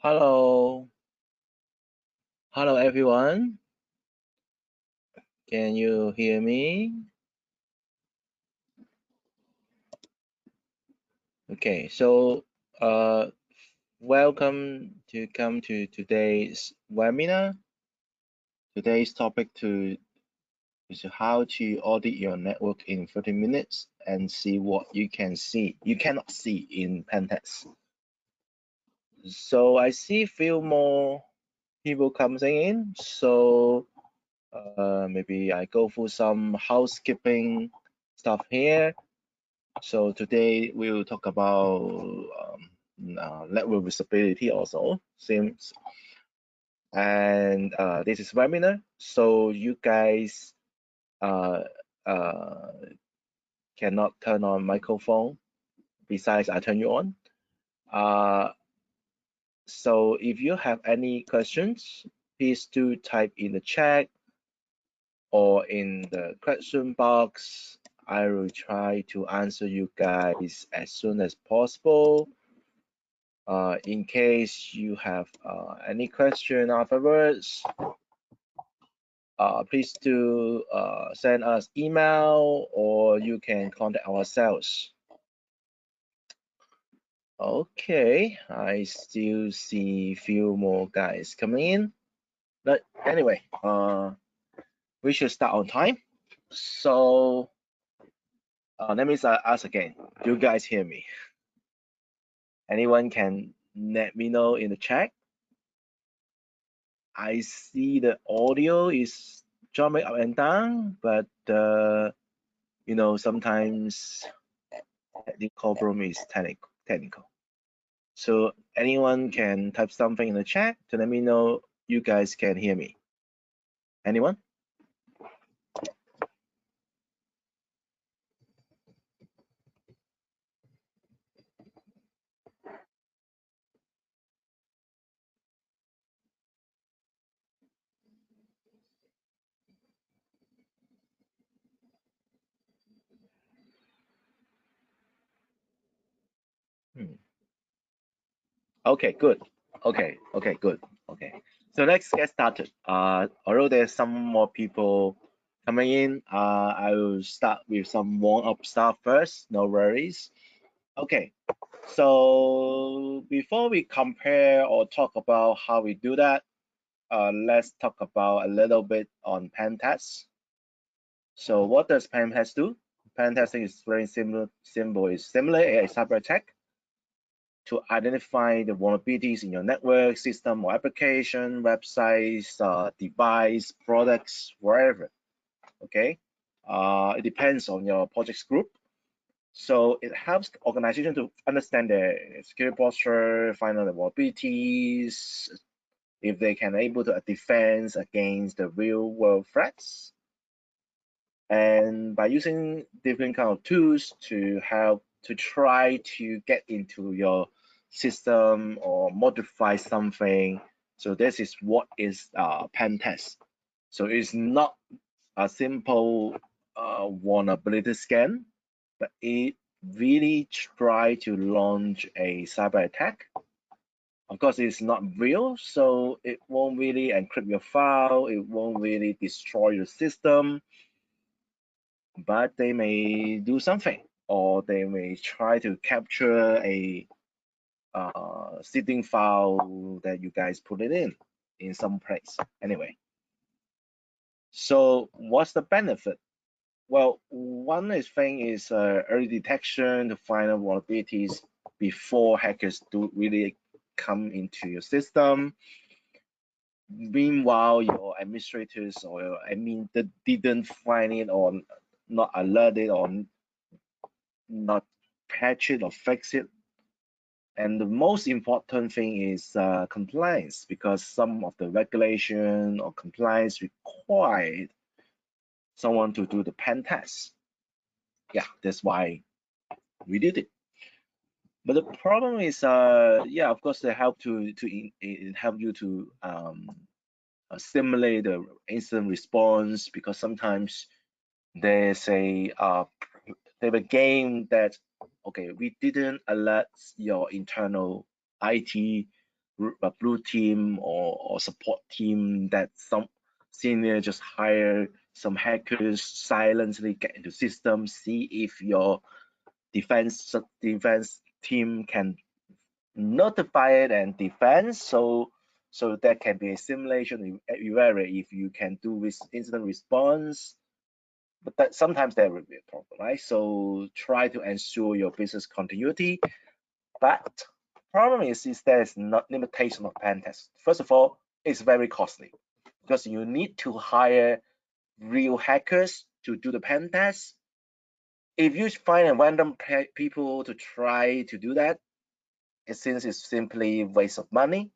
Hello, hello everyone. Can you hear me? Okay, so welcome to come to today's webinar. Today's topic is how to audit your network in 30 minutes and see what you cannot see in Pentest. So I see few more people coming in. So maybe I go through some housekeeping stuff here. So today we will talk about network visibility also, seems, and this is webinar. So you guys uh, uh, cannot turn on microphone. Besides, I turn you on. Uh, so if you have any questions, please do type in the chat or in the question box. I will try to answer you guys as soon as possible. In case you have any question afterwards, please do send us email or you can contact ourselves. Okay, I still see few more guys coming in, but anyway, we should start on time. So let me ask again. Do you guys hear me? Anyone can let me know in the chat. I see the audio is jumping up and down, but sometimes technical problem is technical. So anyone can type something in the chat to let me know you guys can hear me. Anyone? Okay, good. Okay, good. Okay, so let's get started. Although there's some more people coming in, I will start with some warm-up stuff first. No worries. Okay, so before we compare or talk about how we do that, let's talk about a little bit on pen tests. So what does pen test do? Pen testing is very similar a cyber attack to identify the vulnerabilities in your network, system, or application, websites, device, products, wherever. Okay, it depends on your project's group. So it helps organization to understand their security posture, find out the vulnerabilities, if they can able to defend against the real world threats. And by using different kind of tools to help to try to get into your system or modify something. So this is what is pen test. So it's not a simple vulnerability scan, but it really try to launch a cyber attack. Of course, it's not real, so it won't really encrypt your file, it won't really destroy your system, but they may do something, or they may try to capture a sitting file that you guys put it in some place. Anyway, so what's the benefit? Well, one thing is early detection to find out vulnerabilities before hackers do really come into your system. Meanwhile, your administrators or your admin that didn't find it or not alerted or not patch it or fix it. And the most important thing is compliance, because some of the regulation or compliance required someone to do the pen test. Yeah, that's why we did it. But the problem is, yeah, of course, they help it help you to simulate the incident response, because sometimes there's a game that, okay, we didn't alert your internal IT a blue team or support team that some senior just hire some hackers, silently get into system, see if your defense team can notify it and defend. So that can be a simulation error if you can do with incident response. But that sometimes there will be a problem, right? So try to ensure your business continuity. But problem is there's not limitation of pen test. First of all, it's very costly because you need to hire real hackers to do the pen test. If you find a random people to try to do that, since it's simply waste of money.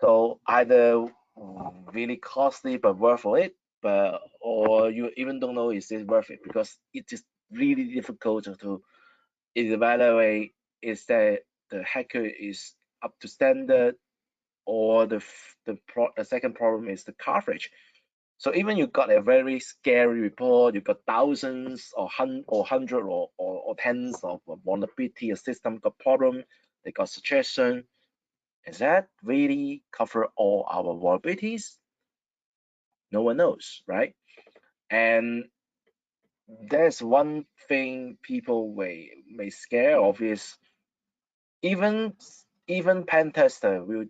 So either really costly but worth it, but or you even don't know is it worth it because it is really difficult to evaluate is that the hacker is up to standard or the second problem is the coverage. So even you got a very scary report, you got thousands or hundred or tens of vulnerability, a system got problem, they got suggestion. Is that really cover all our vulnerabilities? No one knows, right? And there's one thing people may scare of is even pen tester will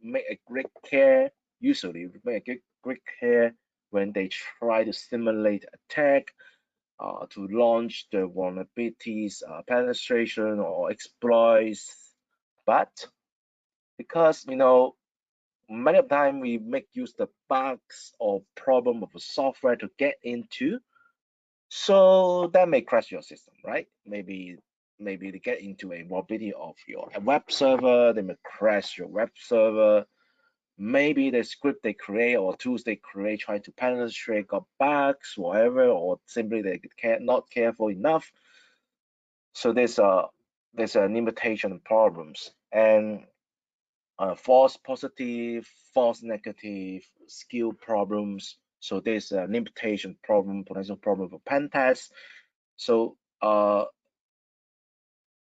make a great care, usually make a great care when they try to simulate attack to launch the vulnerabilities penetration or exploits. But because many of the time we make use the bugs or problem of a software to get into, so that may crash your system, right? Maybe they get into a vulnerability of your web server, they may crash your web server. Maybe the script they create or tools they create try to penetrate got bugs, whatever, or simply they not careful enough. So there's a limitation problems and false positive, false negative, skill problems. So there's a limitation problem, potential problem for pen test. So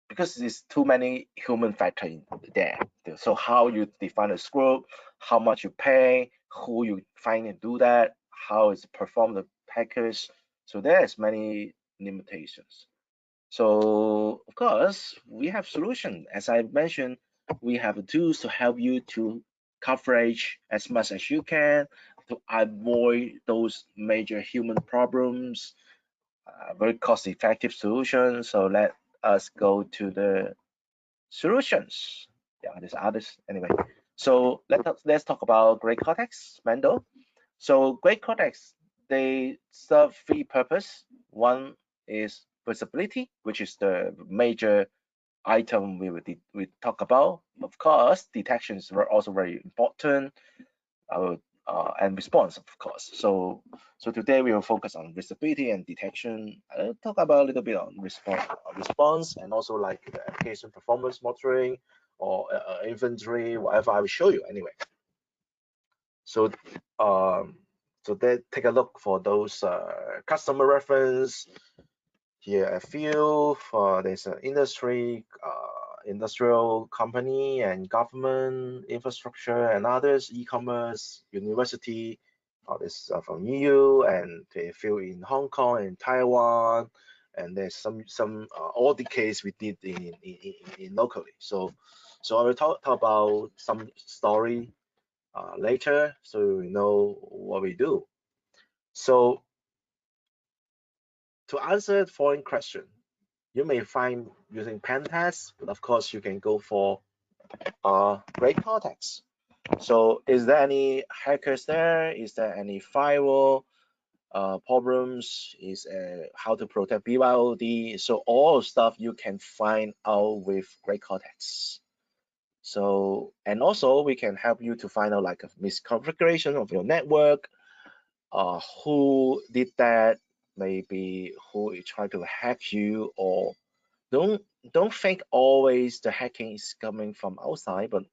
because there's too many human factor in there. So how you define a scope, how much you pay, who you find and do that, how is perform the package. So there's many limitations. So of course we have solution. As I mentioned, we have tools to help you to coverage as much as you can to avoid those major human problems, very cost-effective solutions. So let us go to the solutions. Yeah, there's others anyway. So let's talk about GREYCORTEX Mendel. So GREYCORTEX, they serve three purpose. One is visibility, which is the major item we talk about. Of course, detection is also very important. And response, of course. So today we will focus on visibility and detection. I'll talk about a little bit on response and also like the application performance monitoring or inventory, whatever I will show you anyway. So take a look for those customer reference. Here a few for there's an industry, industrial company and government infrastructure and others, e-commerce, university, this from EU and a few in Hong Kong and Taiwan, and there's some audit case we did in locally. So I will talk about some story later, so you know what we do. So to answer the following question, you may find using Pentest, but of course you can go for GREYCORTEX. So is there any hackers there? Is there any firewall problems? Is how to protect BYOD? So all stuff you can find out with GREYCORTEX. So and also we can help you to find out like a misconfiguration of your network, who did that, maybe who is trying to hack you, or don't think always the hacking is coming from outside, but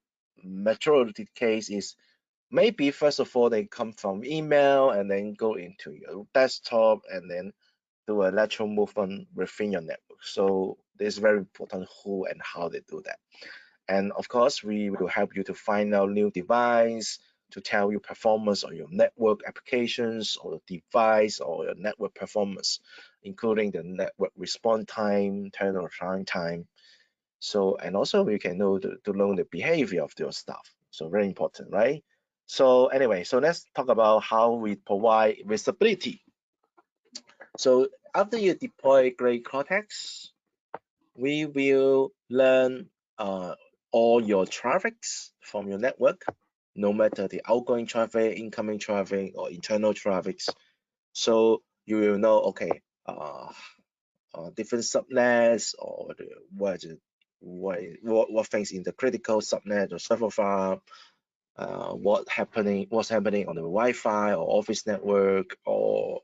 majority case is maybe first of all they come from email and then go into your desktop and then do a lateral movement within your network. So it's very important who and how they do that. And of course, we will help you to find out new device to tell you performance of your network applications or device or your network performance, including the network response time, turnaround time. So, and also we can know to learn the behavior of your stuff. So very important, right? So anyway, so let's talk about how we provide visibility. So after you deploy GREYCORTEX, we will learn all your traffics from your network, no matter the outgoing traffic, incoming traffic, or internal traffics. So you will know, okay, different subnets or what things in the critical subnet or server farm, what's happening on the Wi-Fi or office network, or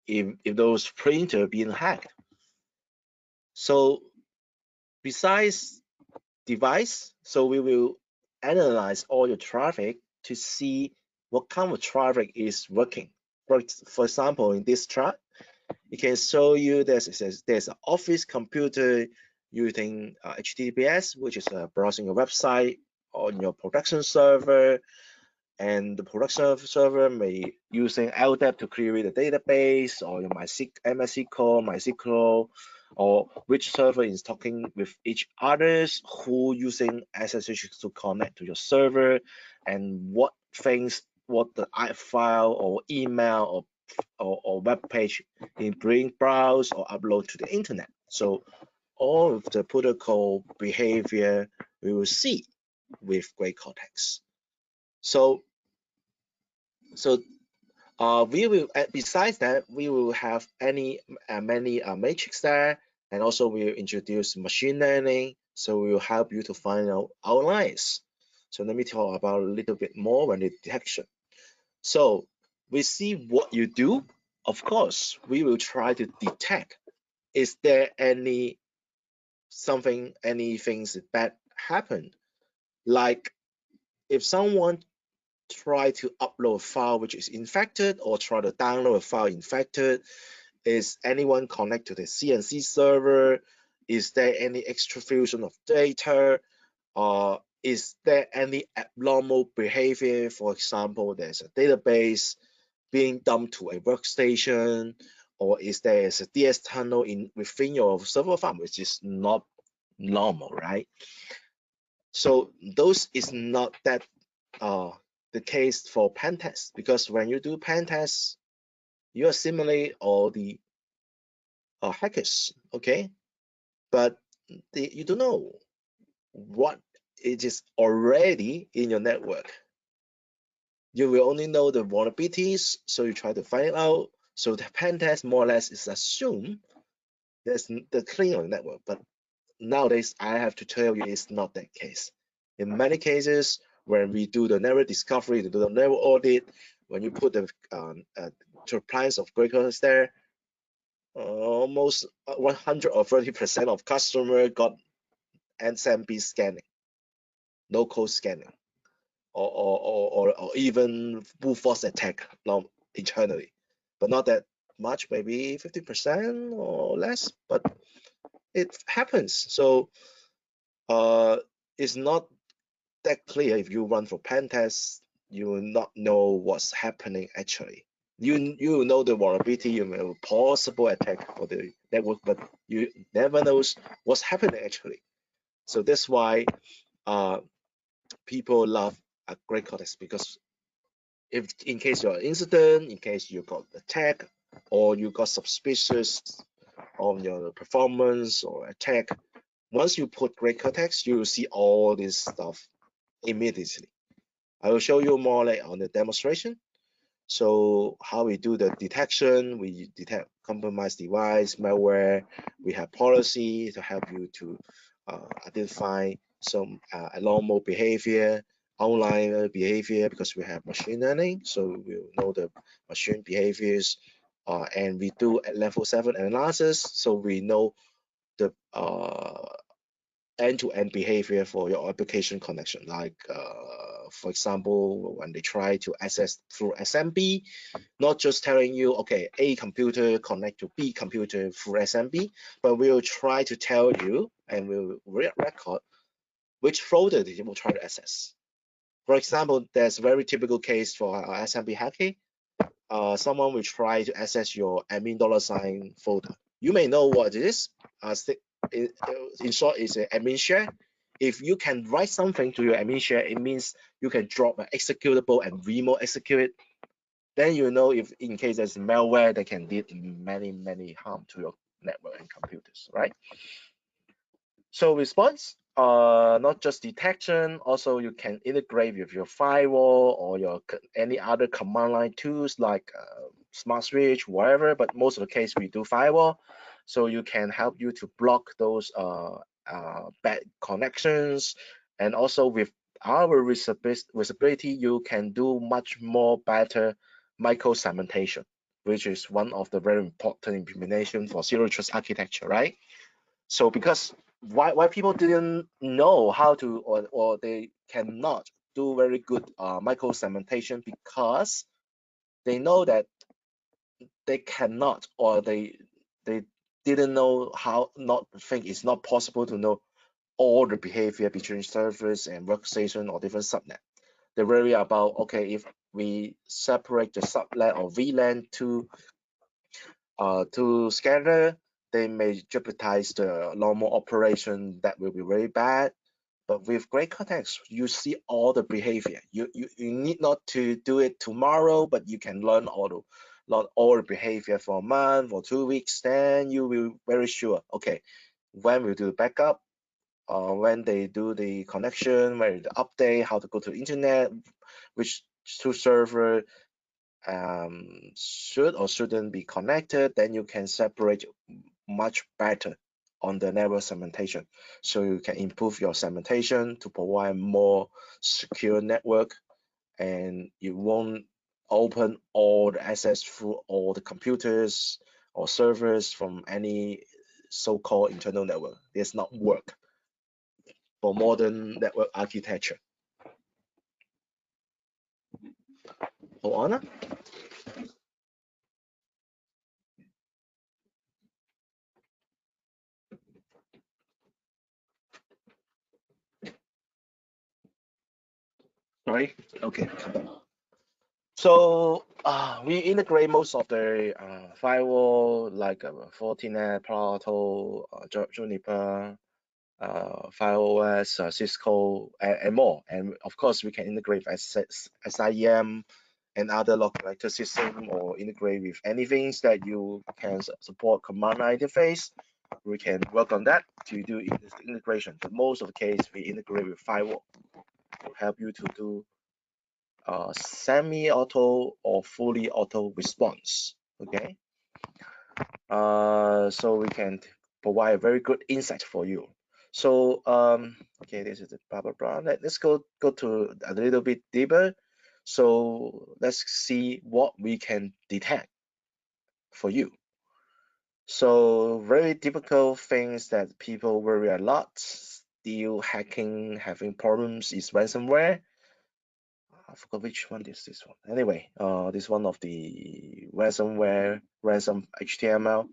if those printer being hacked. So besides device, so we will analyze all your traffic to see what kind of traffic is working. For example, in this chart, it can show you there's an office computer using HTTPS, which is browsing your website on your production server, and the production server may using LDAP to query the database, or your MySQL, or which server is talking with each others, who using SSH to connect to your server, and what the file or email or web page is being browsed or upload to the internet. So all of the protocol behavior we will see with GREYCORTEX. So we will, besides that, we will have many matrix there, and also we will introduce machine learning. So we will help you to find out outliers. So let me talk about a little bit more when the detection. So we see what you do. Of course, we will try to detect, is there anything bad happened? Like if someone try to upload a file which is infected, or try to download a file infected, is anyone connect to the CNC server? Is there any extrafusion of data? Is there any abnormal behavior? For example, there's a database being dumped to a workstation, or is there a DS tunnel within your server farm, which is not normal, right? So those is not that the case for Pentest, because when you do Pentest, you assimilate all the hackers, okay? But you don't know what it is already in your network. You will only know the vulnerabilities, so you try to find it out. So the Pentest more or less is assume there's the clean on the network, but nowadays I have to tell you it's not that case. In many cases, when we do the network discovery, to do the network audit, when you put the appliance of GREYCORTEX there, almost 130% of customer got SMB scanning, no code scanning, or even brute force attack internally, but not that much, maybe 50% or less, but it happens. So it's not that clear. If you run for Pentest, you will not know what's happening actually. You will know the vulnerability, you know possible attack for the network, but you never knows what's happening actually. So that's why people love GREYCORTEX, because if in case you're an incident, in case you got attack, or you got suspicious on your performance or attack, once you put GREYCORTEX, you will see all this stuff immediately. I will show you more like on the demonstration. So how we do the detection, we detect compromised device, malware. We have policy to help you to identify some abnormal behavior, outlier behavior, because we have machine learning. So we'll know the machine behaviors, and we do a level 7 analysis. So we know the end-to-end behavior for your application connection. Like, for example, when they try to access through SMB, not just telling you, okay, A computer connect to B computer through SMB, but we will try to tell you, and we'll record which folder did you try to access. For example, there's a very typical case for SMB hacking. Someone will try to access your admin $sign folder. You may know what it is. In short, it's an admin share. If you can write something to your admin share, it means you can drop an executable and remote execute it. Then you know if in case there's malware that can do many harm to your network and computers, right? So response, not just detection, also you can integrate with your firewall or your any other command line tools like smart switch, whatever. But most of the case we do firewall, so you can help you to block those bad connections, and also with our visibility, you can do much more better micro segmentation, which is one of the very important implementation for zero trust architecture, right? So because why people didn't know how to or they cannot do very good micro segmentation, because they know that they cannot, or they didn't know how, not think it's not possible to know all the behavior between servers and workstation or different subnet. They worry about, okay, if we separate the subnet or VLAN to scatter, they may jeopardize the normal operation. That will be very bad. But with GREYCORTEX, you see all the behavior. You need not to do it tomorrow, but you can learn all the behavior for a month or 2 weeks. Then you will very sure, okay, when we do the backup, when they do the connection, when the update, how to go to the internet, which to server should or shouldn't be connected, then you can separate much better on the network segmentation. So you can improve your segmentation to provide more secure network, and you won't open all the access through all the computers or servers from any so-called internal network. This not work for modern network architecture. Hold on. Sorry. Okay. So we integrate most of the firewall like Fortinet, Palo Alto, Juniper, FireOS, Cisco, and more. And of course, we can integrate with SIEM and other local system, or integrate with anything that you can support command line interface. We can work on that to do integration. But most of the case, we integrate with firewall to help you to do semi-auto or fully auto response. Okay, so we can provide a very good insight for you. So okay, this is the blah blah blah. Let's go to a little bit deeper. So let's see what we can detect for you. So very typical things that people worry a lot, still hacking, having problems, is ransomware. I forgot which one is this one. Anyway, this one of the ransomware, ransom HTML.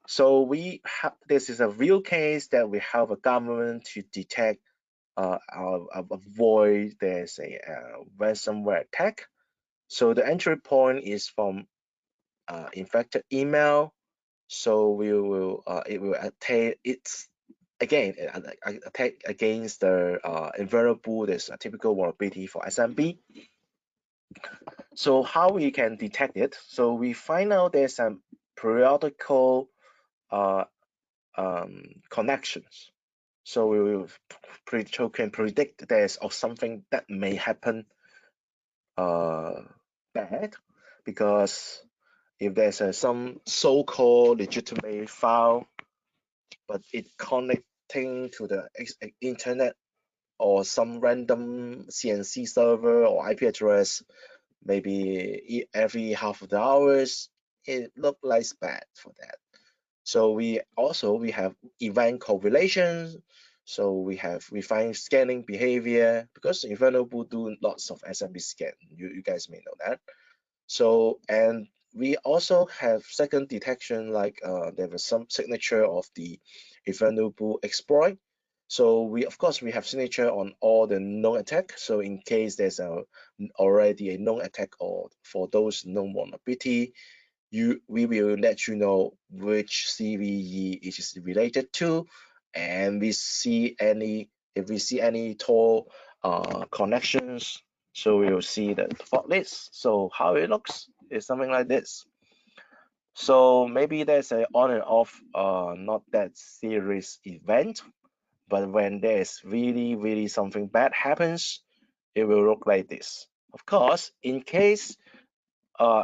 So we have, this is a real case that we help a government to detect, avoid there's a ransomware attack. So the entry point is from infected email. So we will it will attack, it's again attack against the invulnerable. There's a typical vulnerability for SMB. So how we can detect it? So we find out there's some periodical connections. So we will can predict there's or something that may happen bad, because if there's some so-called legitimate file, but it connecting to the internet or some random CNC server or IP address, maybe every half of the hours, it looks like bad for that. So we have event correlations. So we find scanning behavior, because invulnerable do lots of SMB scan. You guys may know that. So, and we also have second detection, like there was some signature of the invulnerable exploit. So we, of course, we have signature on all the known attack. So in case there's already a known attack or for those known vulnerability, we will let you know which CVE it is related to, and if we see any tall connections, so we will see the fault list. So how it looks is something like this. So maybe there's a on and off, not that serious event, but when there's really something bad happens, it will look like this. Of course, in case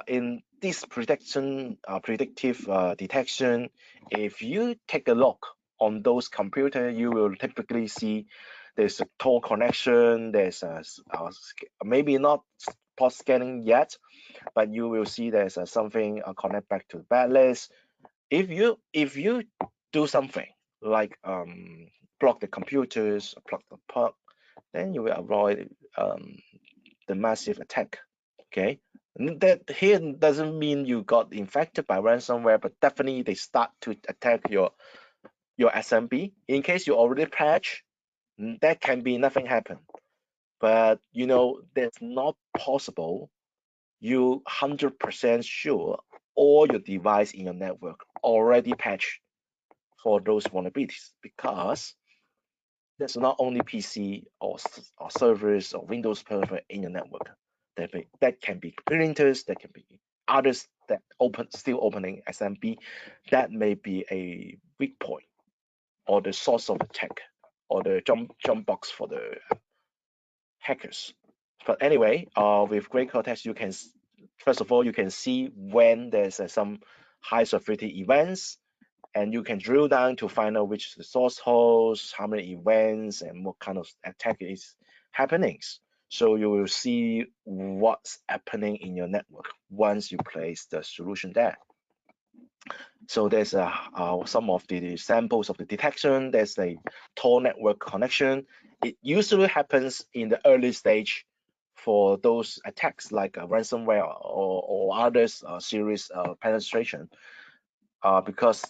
in this predictive detection, if you take a look on those computers, you will typically see there's a tall connection, there's maybe not port scanning yet, but you will see there's something connect back to the bad list. If you do something like block the computers, block the port, then you will avoid the massive attack. Okay, that here doesn't mean you got infected by ransomware, but definitely they start to attack your SMB. In case you already patch, that can be nothing happen. But you know that's not possible. You 100% sure all your device in your network already patched for those vulnerabilities, because there's not only PC or servers or Windows server in your network. That can be printers, that can be others that still opening SMB. That may be a weak point or the source of attack or the jump box for the hackers. But anyway, with GREYCORTEX, you can first of all you can see when there's some high severity events, and you can drill down to find out which the source host, how many events, and what kind of attack is happening. So you will see what's happening in your network once you place the solution there. So there's some of the samples of the detection. There's a Tor network connection. It usually happens in the early stage for those attacks like ransomware or others serious penetration, because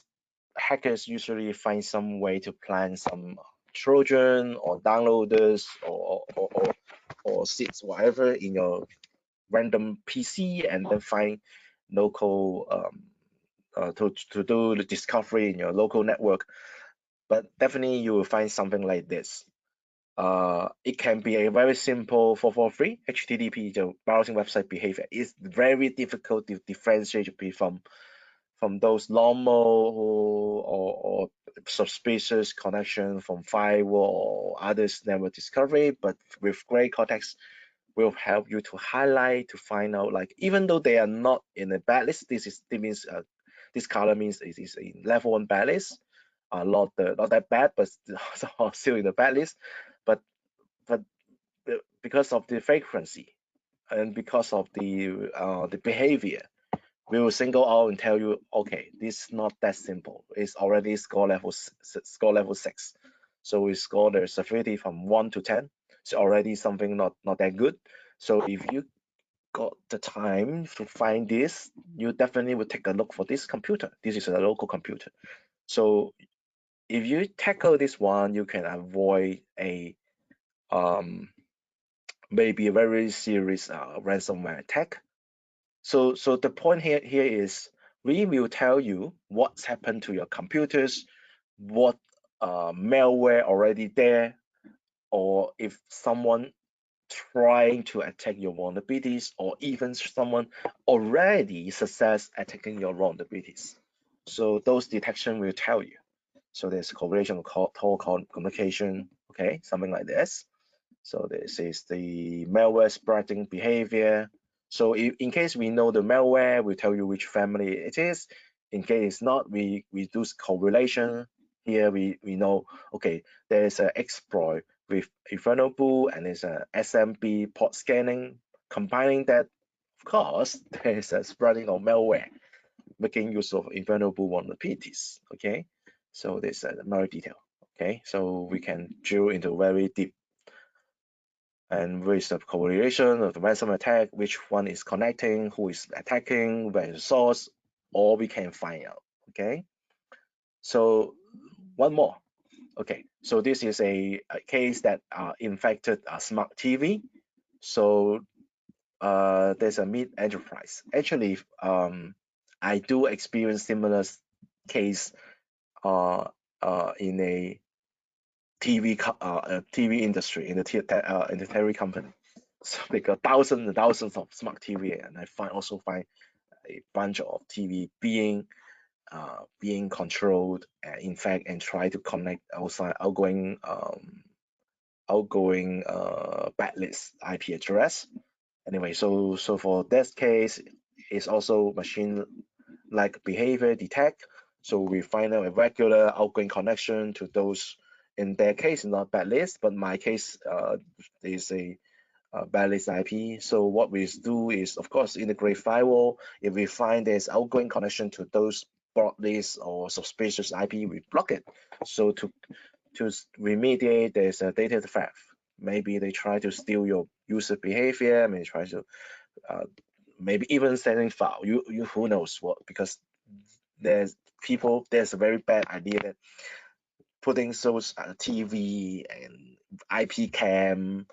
hackers usually find some way to plant some Trojan or downloaders or seeds, whatever, in your random PC, and then find local to do the discovery in your local network. But definitely you will find something like this. It can be a very simple 443 HTTP, the browsing website behavior. It's very difficult to differentiate from those normal or suspicious connection from firewall or others network discovery. But with GREYCORTEX, will help you to highlight, to find out, like, even though they are not in a bad list, this means this color means it is a level 1 bad list, not that bad, but still in the bad list. But because of the frequency and because of the behavior, we will single out and tell you, okay, this is not that simple. It's already score level 6. So we score the severity from 1 to 10. It's already something not that good. So if you got the time to find this, you definitely would take a look for this computer. This is a local computer. So if you tackle this one, you can avoid a maybe a very serious ransomware attack. So the point here is we will tell you what's happened to your computers, what malware already there, or if someone trying to attack your vulnerabilities, or even someone already success attacking your vulnerabilities. So those detection will tell you. So there's correlation of Tor communication, okay, something like this. So this is the malware spreading behavior. So in case we know the malware, we tell you which family it is. In case not, we do correlation. Here we know, okay, there's an exploit with a vulnerable and there's a SMB port scanning. Combining that, of course, there's a spreading of malware, making use of invulnerable vulnerabilities. Okay, so this is more detail. Okay, so we can drill into very deep and with the correlation of the ransom attack, which one is connecting, who is attacking, where is the source, all we can find out. Okay, so one more. Okay, So this is a case that infected a smart TV. So there's a mid enterprise. Actually, I do experience similar case in a TV industry in the TV company. So they got thousands and thousands of smart TV, and I also find a bunch of TV being controlled, in fact, and try to connect outgoing backlist IP address. Anyway, so for this case, it's also machine like behavior detect. So we find out a regular outgoing connection to those. In their case, not backlist, but my case is a backlist IP. So what we do is, of course, integrate firewall. If we find there's outgoing connection to those blacklist or suspicious IP, we block it. So to remediate there's a data theft. Maybe they try to steal your user behavior. Maybe try to maybe even sending file. You who knows what, because there's a very bad idea that putting those TV and IP cam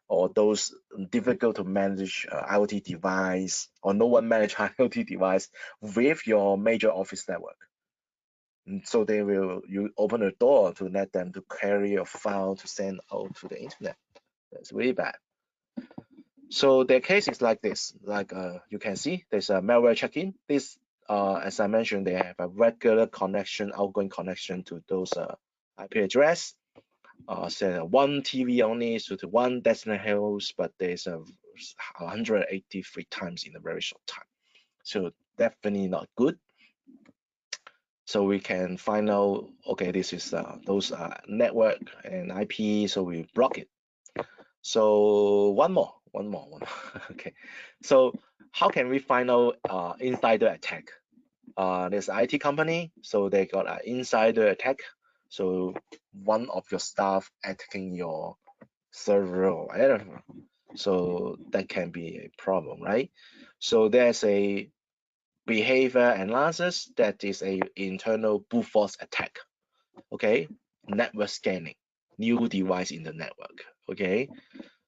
or those difficult to manage IoT device, or no one manage IoT device with your major office network. And so you open a door to let them to carry a file to send out to the internet. That's really bad. So their case is like this. Like you can see, there's a malware check-in. This, as I mentioned, they have a regular connection, outgoing connection to those IP address. Say one TV only to the one destination host, but there's 183 times in a very short time. So definitely not good. So we can find out, okay, this is those network and IP, so we block it. So one more. Okay, so how can we find out insider attack? There's an IT company, so they got an insider attack. So one of your staff attacking your server or whatever. So that can be a problem, right? So there's a behavior analysis that is a internal brute force attack. Okay, network scanning, new device in the network. Okay,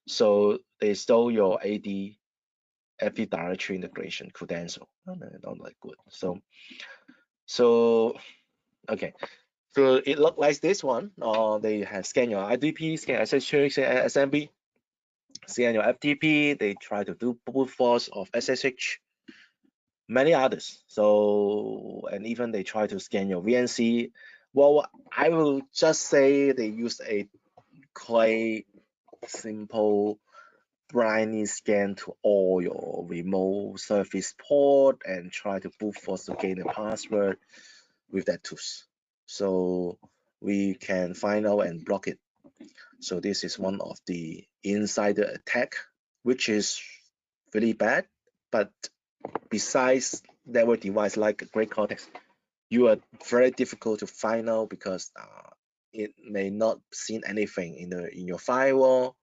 so they stole your Active Directory integration credential. Oh, no, not that good. So okay. So it looked like this one. They have scanned your IDP, scan SSH, scan SMB, scan your FTP. They try to do brute force of SSH, many others. So, and even they try to scan your VNC. Well, I will just say they use a quite simple blindly scan to all your remote service port and try to brute force to gain a password with that tools. So we can find out and block it. So this is one of the insider attack, which is really bad. But besides network device like GREYCORTEX, you are very difficult to find out because it may not seen anything in your firewall.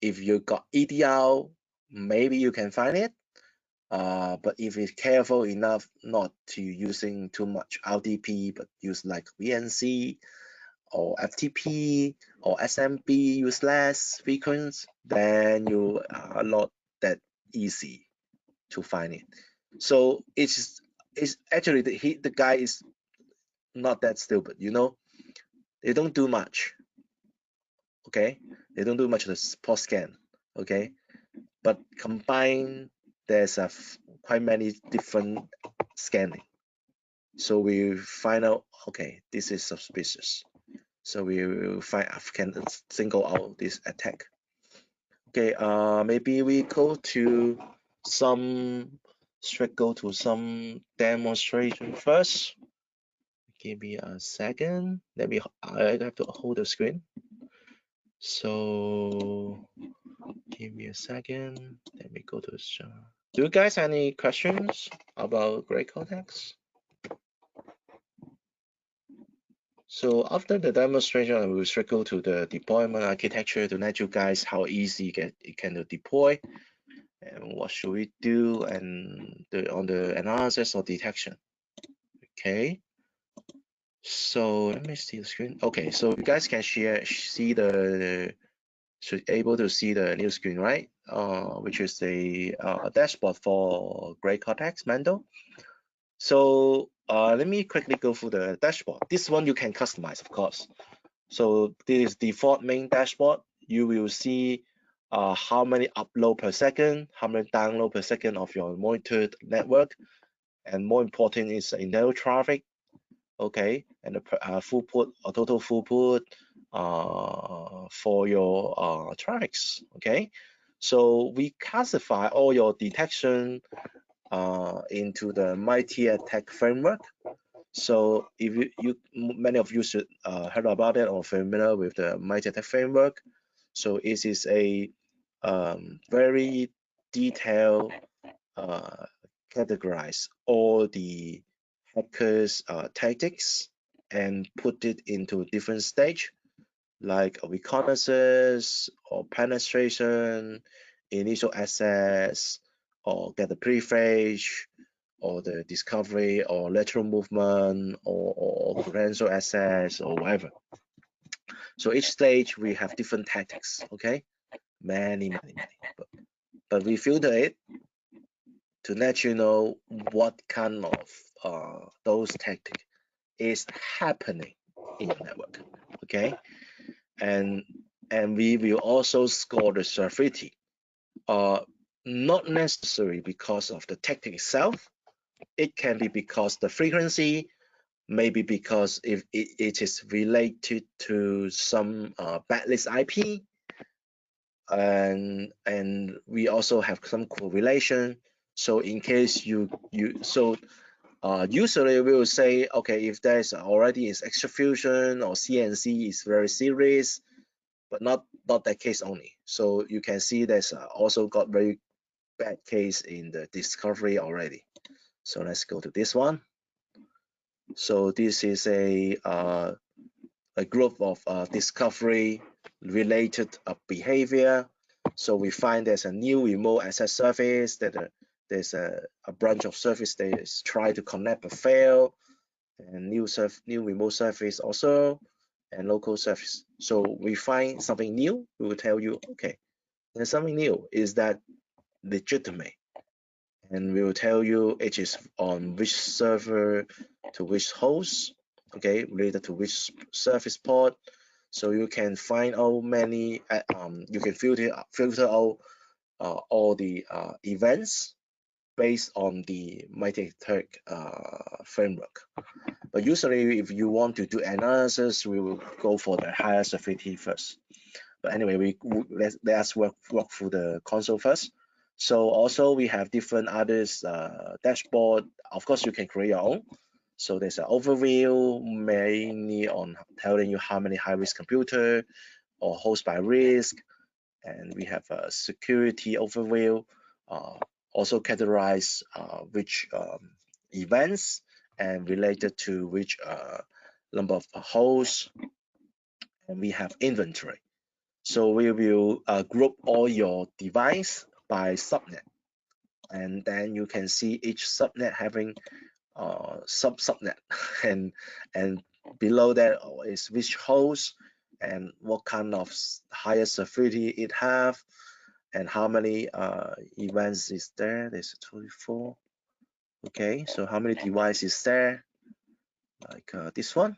If you got EDR, maybe you can find it. But if it's careful enough not to using too much RDP, but use like VNC or FTP or SMB, use less frequent, then you are not that easy to find it. So it's actually the guy is not that stupid, you know. They don't do much. Okay, they don't do much of the post scan. Okay, but combine there's quite many different scanning. So we find out, okay, this is suspicious. So we will can single out this attack. Okay, maybe we go to some demonstration first. Give me a second. I have to hold the screen. So give me a second. Let me go to the Do you guys have any questions about GREYCORTEX? So after the demonstration, I will circle to the deployment architecture to let you guys how easy it can deploy and what should we do and on the analysis or detection. Okay. So let me see the screen. Okay, so you guys can see the should able to see the new screen, right? Which is the dashboard for GREYCORTEX Mendel. So let me quickly go through the dashboard. This one you can customize, of course. So this is default main dashboard. You will see how many upload per second, how many download per second of your monitored network, and more important is internal traffic. Okay, and the throughput or total throughput for your traffics. Okay, so we classify all your detection into the mighty attack framework. So if many of you should heard about it or familiar with the mighty attack framework. So it is a very detailed categorize all the hackers tactics and put it into different stage like reconnaissance or penetration, initial access, or get the prephase, or the discovery, or lateral movement, or credential access, or whatever. So each stage we have different tactics. Okay, many. But we filter it to let you know what kind of those tactics is happening in your network. Okay, and we will also score the severity. Not necessarily because of the tactic itself. It can be because the frequency, maybe because if it is related to some backlist IP, and we also have some correlation. So in case usually we will say, okay, if there's already is extrafusion or CNC is very serious, but not that case only. So you can see there's also got very bad case in the discovery already. So let's go to this one. So this is a group of discovery related behavior. So we find there's a new remote access service that there's a branch of service that is try to connect but fail, and new remote service also, and local service. So we find something new, we will tell you, okay, there's something new. Is that legitimate? And we will tell you it is on which server to which host, okay, related to which service port. So you can find out many, you can filter out all the events based on the Mighty Turk framework. But usually, if you want to do analysis, we will go for the higher severity first. But anyway, let's work through the console first. So also we have different others dashboard. Of course, you can create your own. So there's an overview mainly on telling you how many high-risk computer or host by risk, and we have a security overview. Also categorize which events and related to which number of hosts, and we have inventory. So we will group all your device by subnet, and then you can see each subnet having subnet, and below that is which host and what kind of higher severity it have, and how many events is there. There's 24. Okay, so how many devices there? Like this one.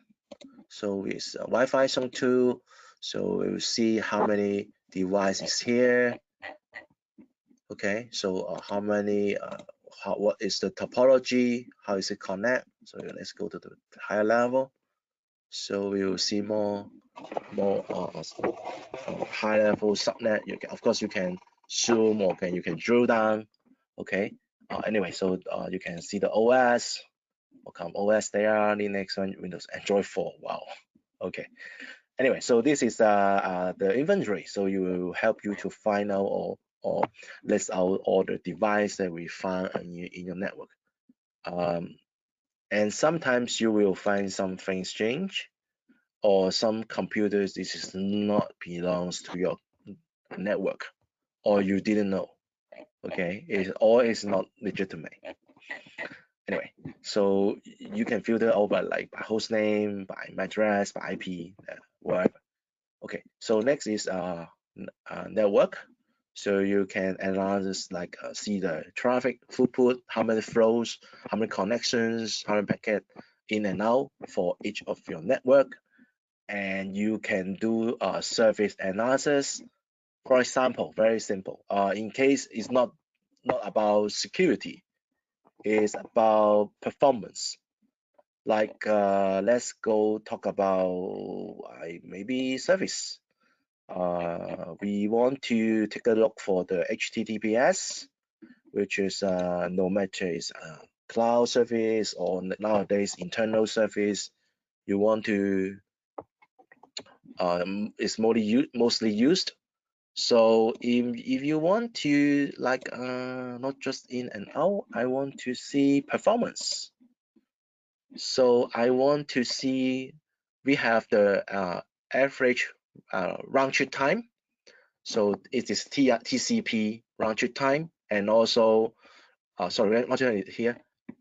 So it's Wi-Fi zone 2. So we'll see how many devices here. Okay, so how many, what is the topology? How is it connect? So let's go to the higher level. So we will see more high level subnet. Of course, you can zoom or you can drill down. Okay. Anyway, so you can see the OS. What kind of OS they are? Linux, Windows, Android 4. Wow. Okay. Anyway, so this is the inventory. So you will help you to find out or list out all the device that we found in your network. And sometimes you will find something strange, or some computers this is not belongs to your network, or you didn't know. Okay, or it's not legitimate. Anyway, so you can filter over like by host name, by address, by IP, whatever. Okay, so next is network. So you can analyze like see the traffic throughput, how many flows, how many connections, how many packet in and out for each of your network, and you can do a service analysis. For example, very simple. In case it's not about security, it's about performance. Like let's go talk about maybe service. We want to take a look for the HTTPS, which is no matter it's cloud service or nowadays internal service, you want to is mostly used. So if you want to like not just in and out, I want to see performance. So I want to see we have the average round trip time. So it is TCP round trip time, and also sorry, not here.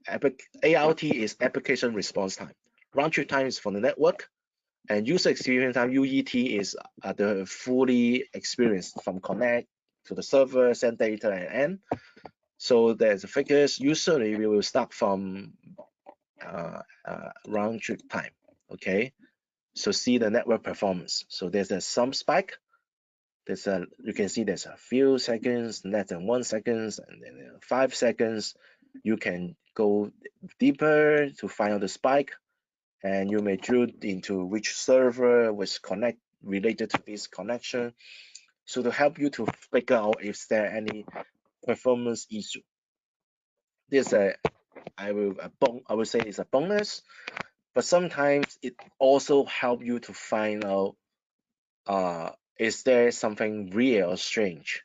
ART is application response time. Round trip time is for the network, and user experience time (UET) is the fully experience from connect to the server, send data, and end. So there's the figures. Usually we will start from round trip time. Okay, so see the network performance. So there's a some spike. You can see there's a few seconds, less than 1 second, and then 5 seconds. You can go deeper to find out the spike, and you may drill into which server was related to this connection. So to help you to figure out if there any performance issue. This I will say it's a bonus, but sometimes it also help you to find out is there something real or strange.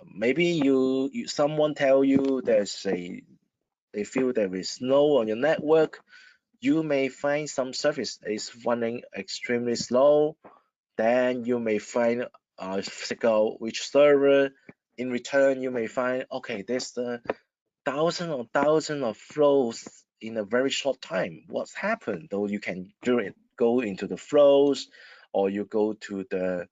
Maybe someone tell you they feel there is snow on your network. You may find some service is running extremely slow. Then you may find figure out which server. In return, you may find okay, there's the thousand of flows in a very short time. What's happened? Though you can do it, go into the flows, or you go to the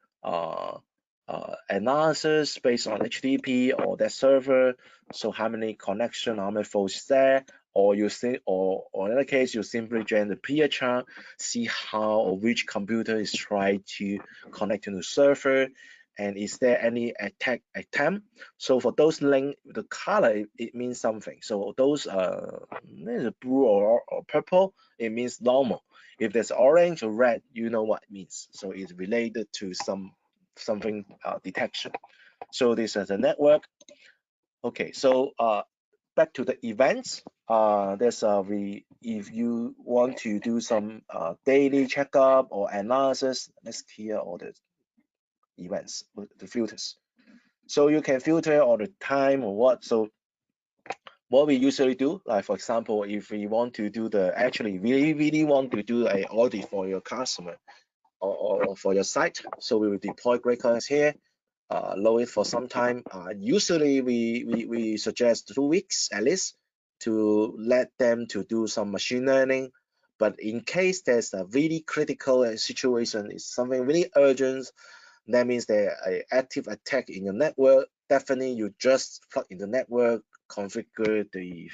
analysis based on HTTP or that server. So how many connection, how many flows is there? Or you see, or in other case, you simply generate the peer chart, see how or which computer is trying to connect to the server, and is there any attack attempt. So for those link, the color it means something. So those blue or purple, it means normal. If there's orange or red, you know what it means. So it's related to something detection. So this is a network. Okay, so back to the events. There's if you want to do some daily checkup or analysis, let's clear all the events, the filters. So you can filter all the time or what. So what we usually do, like for example, if we want to do actually really want to do a audit for your customer or for your site, so we will deploy GREYCORTEX here, load it for some time. Usually we suggest 2 weeks at least to let them to do some machine learning. But in case there's a really critical situation, it's something really urgent, that means there an active attack in your network. Definitely, you just plug in the network, configure the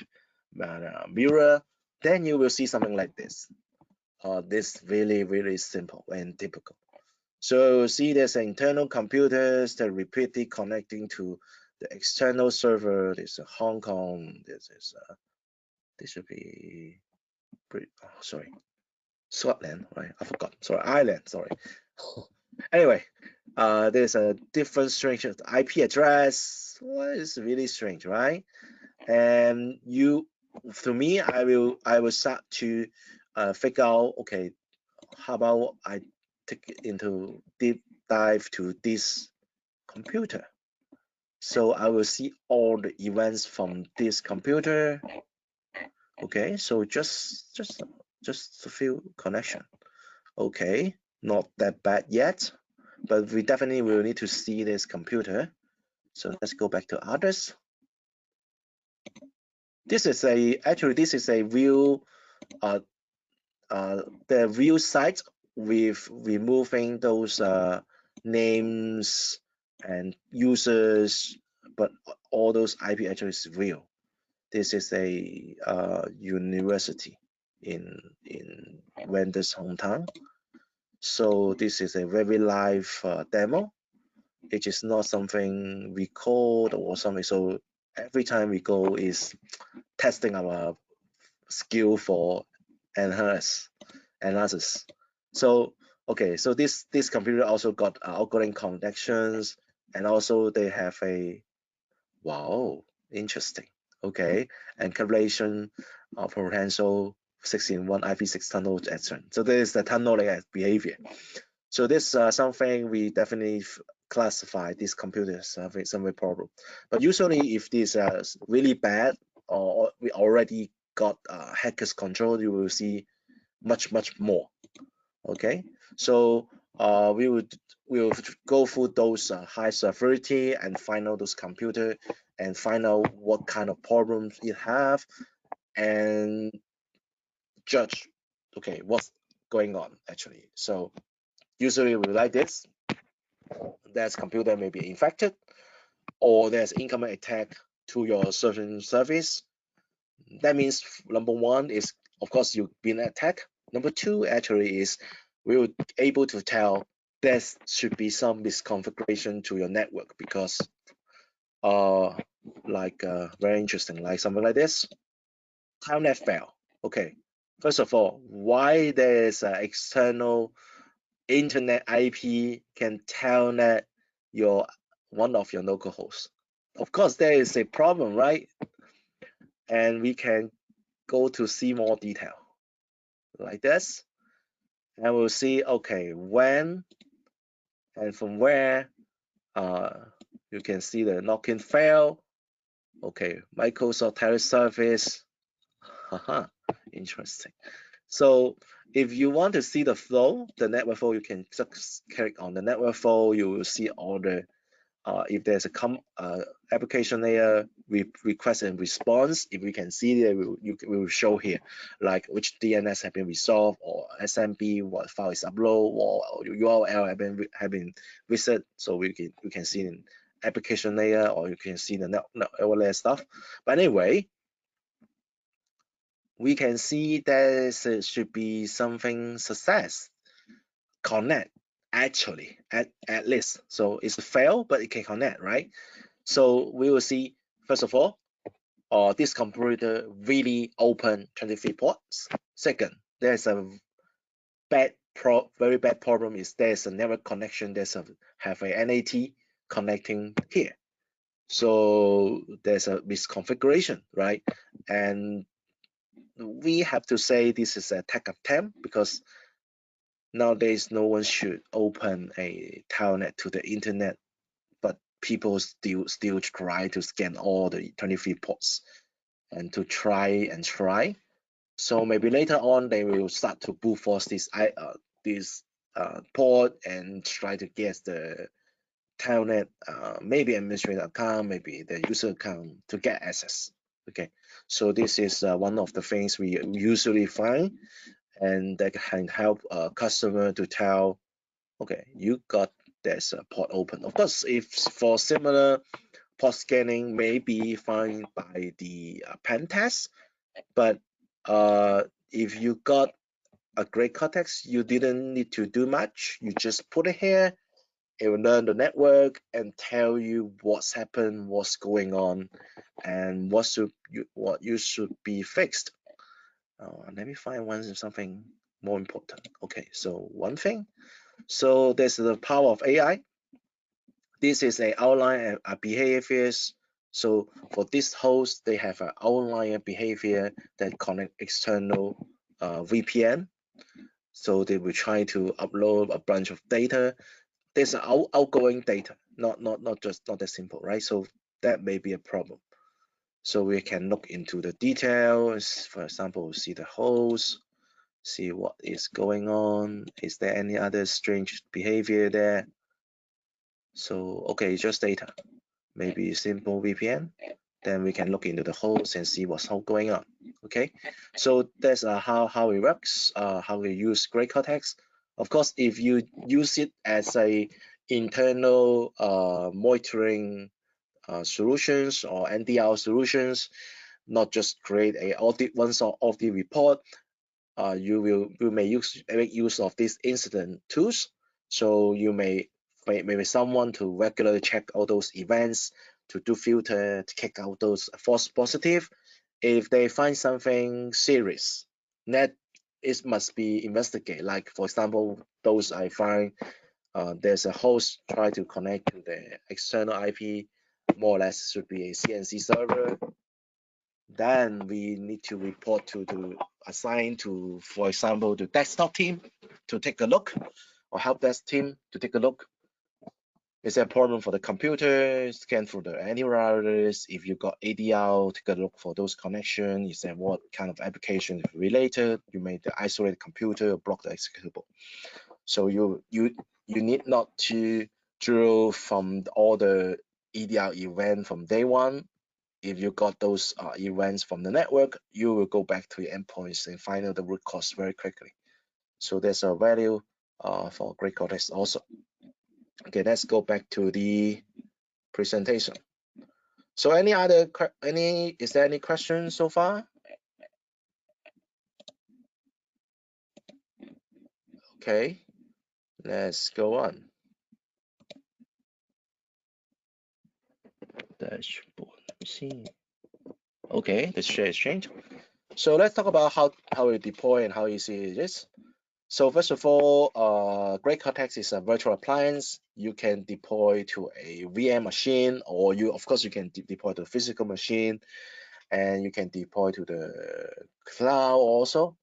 mirror, then you will see something like this. This really simple and typical. So see, there's internal computers that repeatedly connecting to the external server. There's a Hong Kong. This should be sorry, Scotland, right? I forgot. Sorry, Ireland. Sorry. Anyway, there's a different strange IP address. What is really strange, right? And to me, I will start to figure out. Okay, how about I take it into deep dive to this computer? So I will see all the events from this computer. Okay, so just a few connection. Okay, not that bad yet, but we definitely will need to see this computer. So let's go back to others. This is a real the real site with removing those names and users, but all those IP actually is real. This is a university in Wendy's hometown. So this is a very live demo. It is not something we code or something. So every time we go is testing our skill for analysis. So okay, so this computer also got outgoing connections, and also they have a wow, interesting. Okay, and calculation of potential 6-in-1 IP6 tunnel action. So this is the tunneling behavior. So this something we definitely classify this computer some problem. But usually if this is really bad or we already got hackers control, you will see much more. Okay, so we will go through those high severity and find out those computer and find out what kind of problems it have and judge okay what's going on actually. So usually we like this, that computer may be infected or there's incoming attack to your certain service. That means number one is of course you've been attacked. Number two actually is we were able to tell there should be some misconfiguration to your network because very interesting, like something like this. Telnet fail. Okay, first of all, why there's an external internet IP can telnet your one of your local hosts? Of course, there is a problem, right? And we can go to see more detail like this, and we'll see okay when and from where. You can see the login fail. Okay, Microsoft Terrace service. Haha, interesting. So if you want to see the flow, the network flow, you can just click on the network flow. You will see all the if there's a application layer request and response. If we can see there, we will show here like which DNS have been resolved or SMB, what file is upload or URL have been reset. So we can see in application layer or you can see the network layer stuff. But anyway, we can see there should be something success connect actually at least. So it's a fail, but it can connect, right? So we will see first of all, this computer really open 23 ports. Second, there's a very bad problem is there's a network connection. Have a NAT connecting here. So there's a misconfiguration, right? And we have to say this is a attack attempt because nowadays no one should open a telnet to the internet, but people still try to scan all the 23 ports and to try. So maybe later on they will start to brute force this port and try to get the telnet, maybe administrator account, maybe the user account to get access. Okay, so this is one of the things we usually find, and that can help a customer to tell, okay, you got this port open. Of course, if for similar port scanning, may be fine by the Pentest, but if you got a GREYCORTEX, you didn't need to do much. You just put it here. It will learn the network and tell you what's happened, what's going on, and what you should be fixed. Let me find something more important. Okay, so one thing. So there's the power of AI. This is a outline and behaviors. So for this host, they have an outlier behavior that connect external VPN. So they will try to upload a bunch of data. There's an outgoing data, not that simple, right? So that may be a problem. So we can look into the details. For example, see the host, see what is going on. Is there any other strange behavior there? So okay, just data. Maybe simple VPN. then we can look into the host and see what's going on. Okay, so that's how it works, how we use GREYCORTEX. Of course, if you use it as a internal monitoring solutions or NDR solutions, not just create a audit once or audit report, you may make use of these incident tools. So you may someone to regularly check all those events, to do filter, to kick out those false positive. If they find something serious, that it must be investigated. Like for example, those I find there's a host try to connect to the external IP, more or less should be a CNC server. Then we need to report to assign to, for example, the desktop team to take a look, or help desk team to take a look. Is there a problem for the computer? Scan through the antivirus. If you got ADL, take a look for those connections. Is there what kind of application is related? You may isolate the computer or block the executable. So you need not to drill from all the EDR event from day one. If you got those events from the network, you will go back to your endpoints and find out the root cause very quickly. So there's a value for GREYCORTEX also. Okay, let's go back to the presentation. So is there any questions so far? Okay, let's go on. Dashboard, let me see. Okay, the share is changed. So let's talk about how we deploy and how easy it is. So first of all, GREYCORTEX is a virtual appliance. You can deploy to a VM machine, or of course you can deploy to a physical machine, and you can deploy to the cloud also.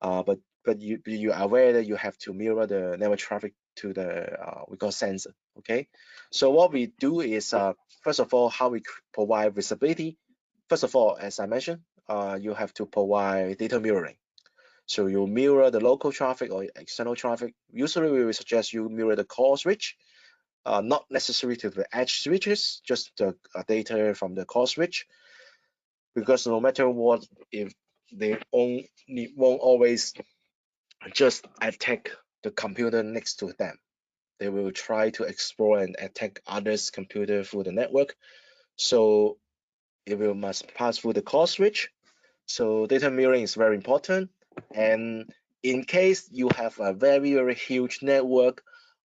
But you are aware that you have to mirror the network traffic to the we call sensor. Okay, so what we do is first of all, how we provide visibility. First of all, as I mentioned, you have to provide data mirroring. So you mirror the local traffic or external traffic. Usually we will suggest you mirror the core switch, not necessarily to the edge switches, just the data from the core switch. Because no matter what, if they won't always just attack the computer next to them. They will try to explore and attack others' computer through the network. So it will must pass through the core switch. So data mirroring is very important. And in case you have a very huge network,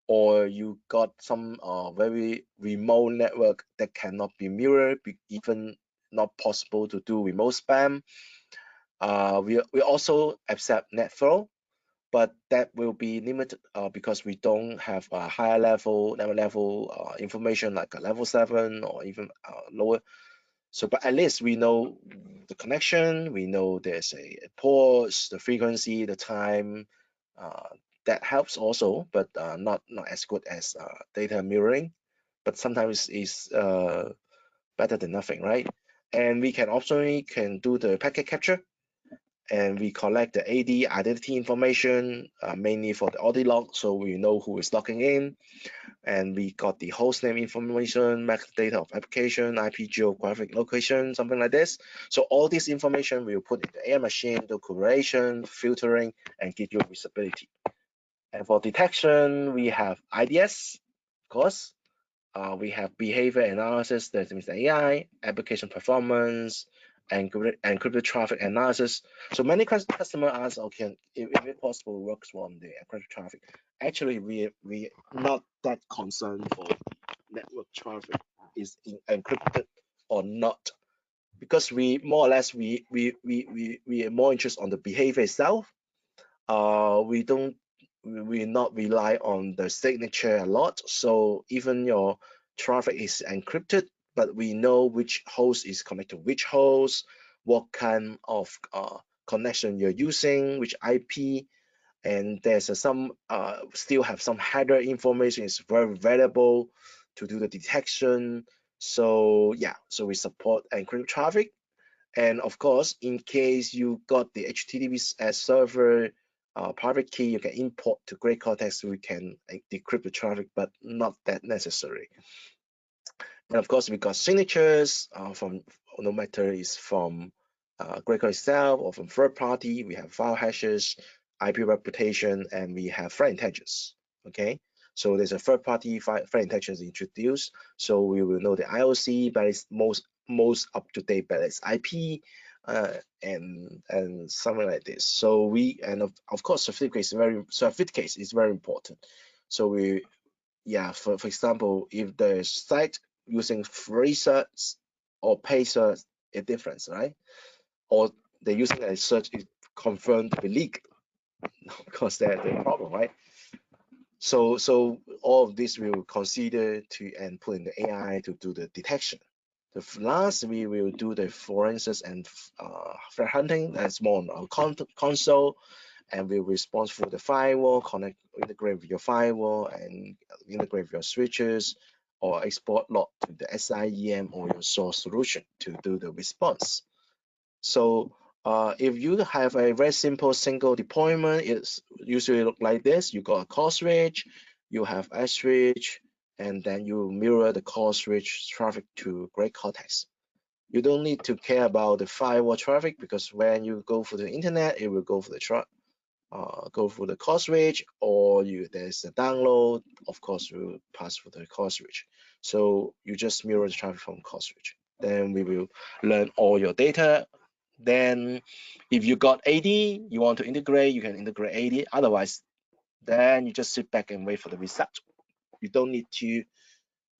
or you got some very remote network that cannot be mirrored, even not possible to do remote spam, we also accept NetFlow, but that will be limited because we don't have a higher level information like a level 7 or even lower. So, but at least we know the connection, we know there's a ports, the frequency, the time. That helps also, but not as good as data mirroring. But sometimes is better than nothing, right? And we can also do the packet capture, and we collect the AD identity information mainly for the audit log, so we know who is logging in. And we got the hostname information, MAC data of application, IP geographic location, something like this. So all this information we'll put in the AI machine, do curation, filtering, and give you visibility. And for detection, we have IDS, of course. We have behavior analysis, that means AI, application performance, and encrypted traffic analysis. So many customers ask, okay, if it possible, works on the encrypted traffic. Actually, we not that concerned for network traffic is encrypted or not, because we more or less we are more interested on the behavior itself. We not rely on the signature a lot. So even your traffic is encrypted, but we know which host is connected to which host, what kind of connection you're using, which IP, and there's some still have some header information is very valuable to do the detection. So yeah, so we support encrypted traffic. And of course, in case you got the HTTP server private key, you can import to GREYCORTEX. We can decrypt the traffic, but not that necessary. And of course, we got signatures from no matter it's from GREYCORTEX itself or from third party. We have file hashes, IP reputation, and we have threat intelligence. Okay, so there's a third party threat intelligence introduced, so we will know the IOC, but it's most up to date, but it's IP. And something like this. So we, and of course certificate is very important. So we, yeah, for example, if the site using free certs or pay certs, a difference, right? Or they're using a search is confirmed to be leaked, because that's the problem, right? So all of this we'll consider to and put in the AI to do the detection. The last, we will do the forensics and threat hunting. That's more on our console, and we'll respond for the firewall, integrate with your firewall, and integrate with your switches, or export log to the SIEM or your source solution to do the response. So if you have a very simple single deployment, it's usually look like this. You got a call switch, you have a switch, and then you mirror the call switch traffic to GREYCORTEX. You don't need to care about the firewall traffic, because when you go for the internet, it will go for the call switch, or there's a download, of course you will pass for the call switch. So you just mirror the traffic from call switch. Then we will learn all your data. Then if you got AD, you want to integrate, you can integrate AD. Otherwise, then you just sit back and wait for the result. You don't need to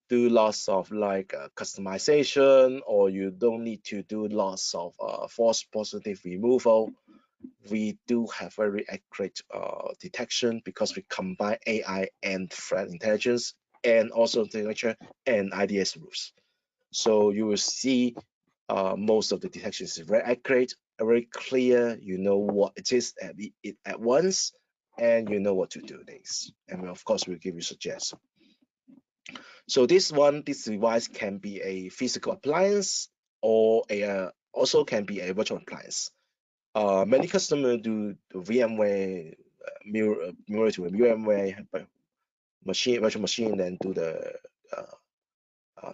do lots of like customization, or you don't need to do lots of false positive removal. We do have very accurate detection, because we combine AI and threat intelligence, and also signature and IDS rules. So you will see most of the detections is very accurate, very clear. You know what it is at once, and you know what to do next. And of course, we'll give you suggestions. So this device can be a physical appliance, or also can be a virtual appliance. Many customers do the VMware mirror to a VMware virtual machine, and do the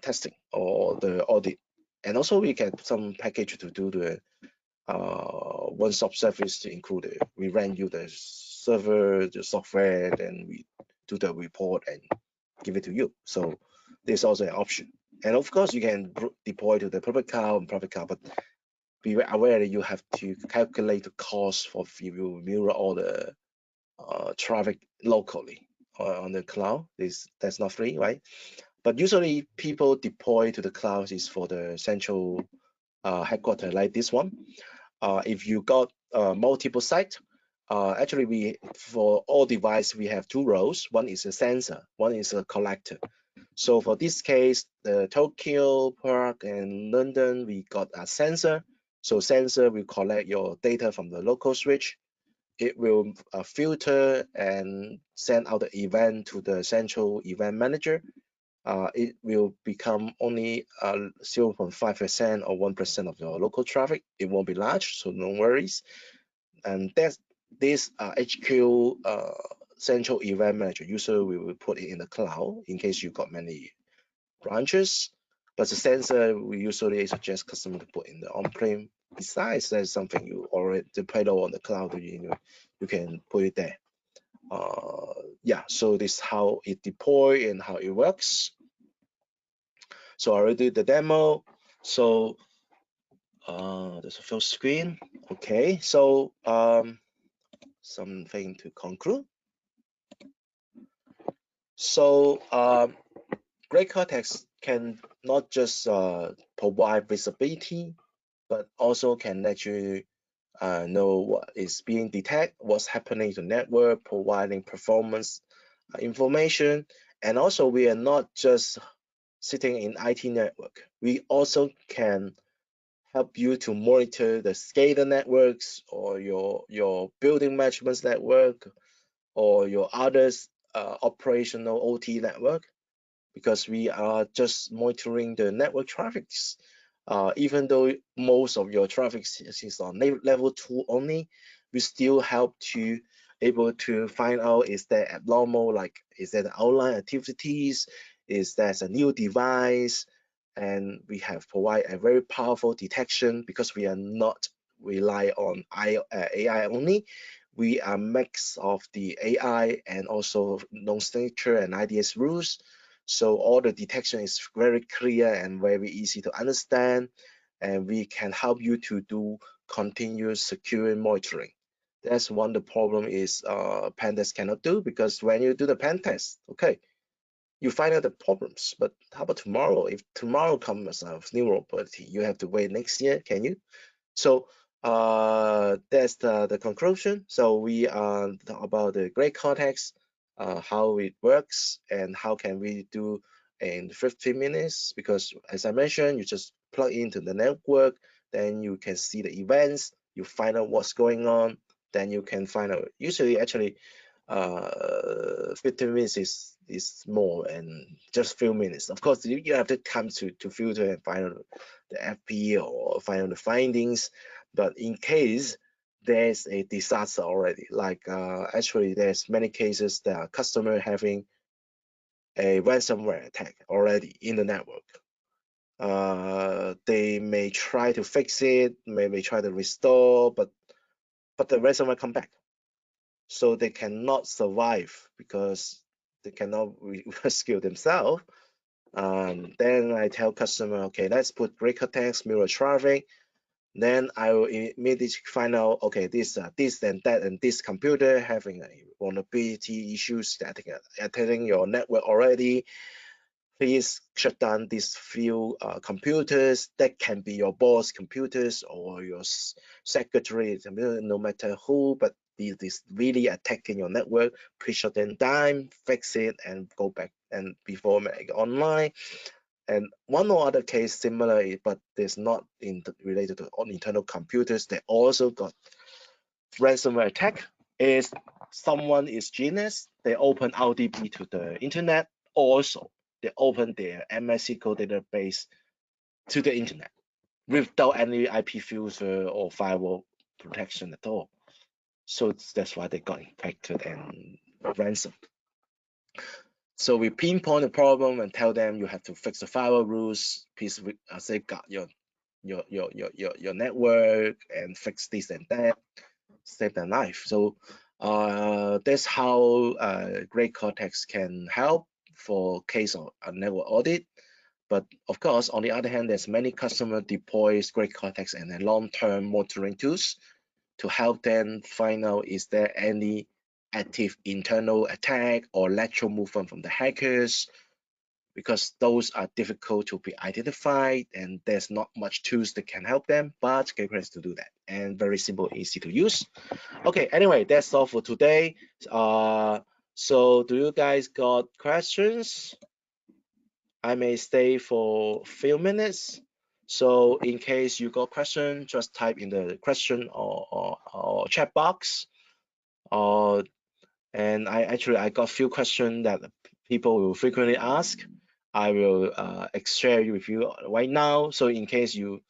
testing or the audit. And also we get some package to do the one-stop service, to include we rent you the server, the software, then we do the report and give it to you. So there's also an option. And of course, you can deploy to the public cloud and private cloud, but be aware that you have to calculate the cost for if you mirror all the traffic locally on the cloud. That's not free, right? But usually people deploy to the cloud is for the central headquarters, like this one. If you got multiple sites, actually for all device we have two roles. One is a sensor, one is a collector. So for this case, the Tokyo, Prague, and London, we got a sensor. So sensor will collect your data from the local switch. It will filter and send out the event to the central event manager. It will become only 0.5% or 1% of your local traffic. It won't be large, so no worries. And this HQ central event manager, usually we will put it in the cloud in case you got many branches. But the sensor, we usually suggest customer to put in the on-prem. Besides, there's something you already deploy on the cloud, you can put it there. Yeah, so this is how it deploy and how it works. So I already did the demo. So there's a full screen. Okay, so something to conclude. So GREYCORTEX can not just provide visibility, but also can let you know what is being detected, what's happening to network, providing performance information. And also we are not just sitting in IT network. We also can help you to monitor the SCADA networks, or your building management network, or your others operational OT network, because we are just monitoring the network traffics. Even though most of your traffic is on level 2 only, we still help to able to find out, is there abnormal, like is there outline activities, is there a new device, and we have provided a very powerful detection because we are not rely on AI only. We are mix of the AI and also non-signature and IDS rules. So all the detection is very clear and very easy to understand, and we can help you to do continuous secure monitoring. That's one the problem is Pentest cannot do, because when you do the pen test, okay, you find out the problems, but how about tomorrow? If tomorrow comes a new vulnerability, you have to wait next year, can you? So that's the conclusion. So we talk about the GREYCORTEX, how it works and how can we do in 15 minutes, because as I mentioned, you just plug into the network, then you can see the events, you find out what's going on, then you can find out. Usually actually 15 minutes is more, and just few minutes. Of course, you have the time to filter and find out the FP or find out the findings. But in case there's a disaster already, like actually there's many cases that are customer having a ransomware attack already in the network. They may try to fix it, may try to restore, but the ransomware come back. So they cannot survive because they cannot rescue themselves. Then I tell customer, okay, let's put GREYCORTEX mirror traffic. Then I will immediately find out, okay, this and that and this computer having a vulnerability issues that attending your network already. Please shut down these few computers. That can be your boss computers or your secretary, no matter who, but this is really attacking your network. Please shut them down, fix it, and go back and before online. And one or other case similar, but it's not related to internal computers. They also got ransomware attack. Is someone is genius, they open RDB to the internet. Also, they open their MySQL database to the internet without any IP filter or firewall protection at all. So that's why they got infected and ransom. So we pinpoint the problem and tell them you have to fix the firewall rules, please safeguard your network and fix this and that, save their life. So that's how GREYCORTEX can help for case of a network audit. But of course, on the other hand, there's many customer deploys GREYCORTEX and then long-term monitoring tools to help them find out is there any active internal attack or lateral movement from the hackers, because those are difficult to be identified and there's not much tools that can help them, but GREYCORTEX to do that, and very simple, easy to use. Okay, anyway, that's all for today. So do you guys got questions? I may stay for a few minutes. So in case you got question, just type in the question or chat box. And I got few questions that people will frequently ask. I will share with you right now. So in case you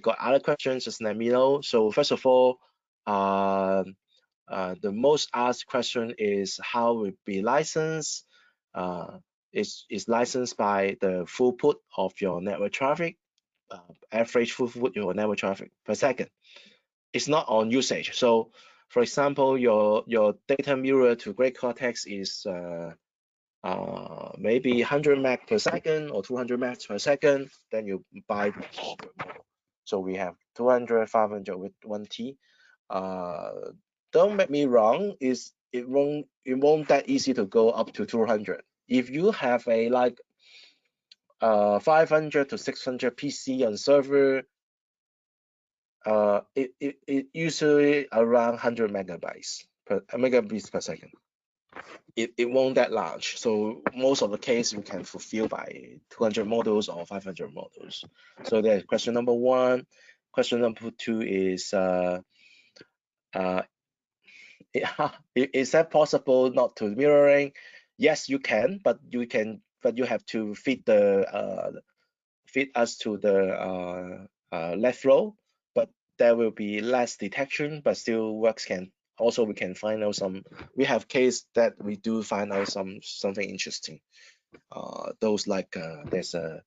got other questions, just let me know. So first of all, the most asked question is how will be licensed. Is licensed by the throughput of your network traffic, average throughput of your network traffic per second. It's not on usage. So for example, your data mirror to GREYCORTEX is maybe 100 meg per second or 200 megs per second, then you buy the corporate model. So we have 200, 500 with 1T. Don't make me wrong, it won't that easy to go up to 200. If you have a like 500 to 600 PC on server, it usually around 100 megabits per second. It won't that large. So most of the case you can fulfill by 200 models or 500 models. So that's question number one. Question number two is is that possible not to mirroring? Yes, you can, but you have to feed us to the left row, but there will be less detection, but still works can also we can find out some. We have case that we do find out something interesting. Those like there's a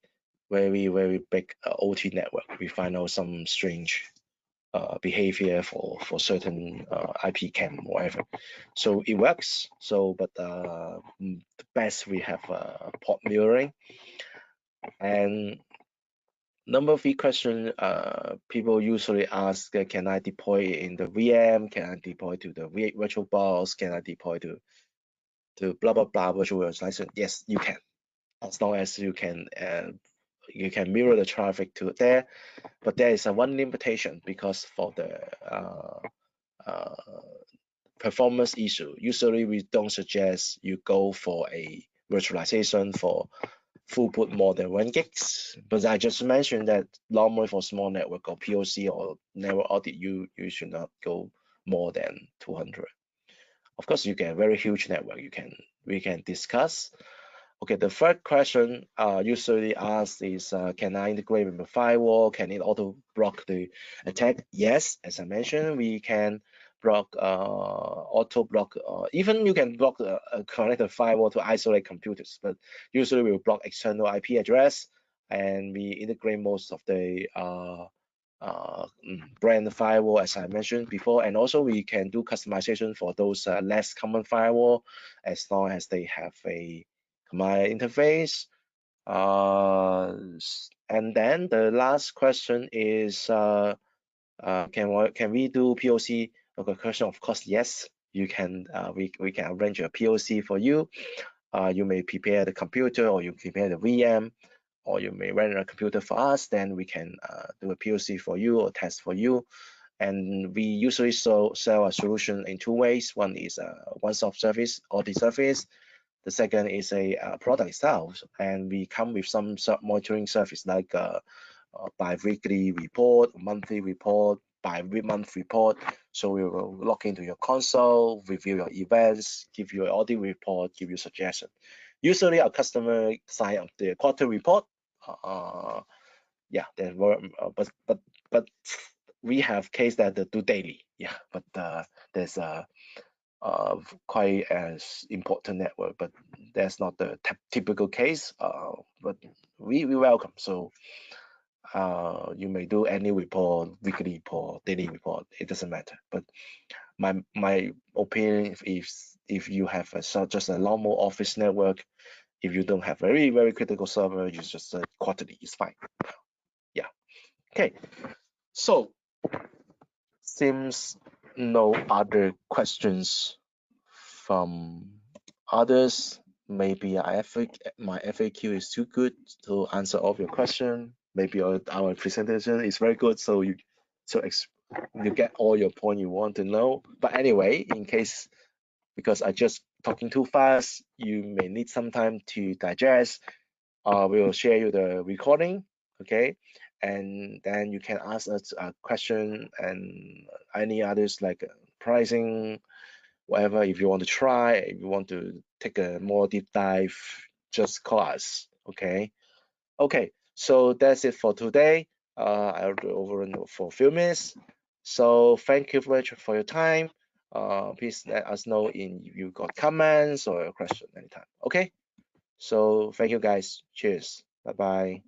very big OT network, we find out some strange behavior for certain IP cam or whatever. So it works. So, but the best we have port mirroring. And number 3 question, people usually ask, can I deploy it in the VM? Can I deploy to the virtual box? Can I deploy to blah blah blah virtual virtualization? Yes, you can, as long as you can mirror the traffic to there. But there is a one limitation, because for the performance issue, usually we don't suggest you go for a virtualization for throughput more than 1 gigs. But I just mentioned that normally for small network or POC or network audit, you should not go more than 200. Of course, you get a very huge network, we can discuss. Okay, the third question usually asked is, can I integrate with the firewall? Can it auto block the attack? Yes, as I mentioned, we can block, auto block, even you can block connect the firewall to isolate computers, but usually we will block external IP address, and we integrate most of the brand firewall, as I mentioned before. And also we can do customization for those less common firewall, as long as they have a command interface. And then the last question is, can we do POC? Okay, question, of course, yes, you can. We can arrange a POC for you. You may prepare the computer, or you prepare the VM, or you may rent a computer for us, then we can do a POC for you or test for you. And we usually sell a solution in 2 ways. One is a one-stop service, audit service. The second is a product itself, and we come with some monitoring service like bi-weekly report, monthly report, bi-month report. So we will log into your console, review your events, give you an audit report, give you suggestion. Usually our customer sign up the quarter report. Yeah, then but we have case that they do daily. Yeah, but there's a quite as important network, but that's not the typical case. But we welcome. So you may do any report, weekly report, daily report, it doesn't matter. But my opinion, if you have just a normal office network, if you don't have very critical server, you just quarterly is fine. Yeah. Okay. So seems no other questions from others. Maybe my FAQ is too good to answer all of your question. Maybe our presentation is very good, so you get all your point you want to know. But anyway, in case, because I just talking too fast, you may need some time to digest. We will share you the recording, okay? And then you can ask us a question and any others like pricing, whatever. If you want to try, if you want to take a more deep dive, just call us, okay? Okay, so that's it for today. I'll do over for a few minutes. So thank you very much for your time. Please let us know if you got comments or a question anytime, okay? So thank you guys. Cheers. Bye-bye.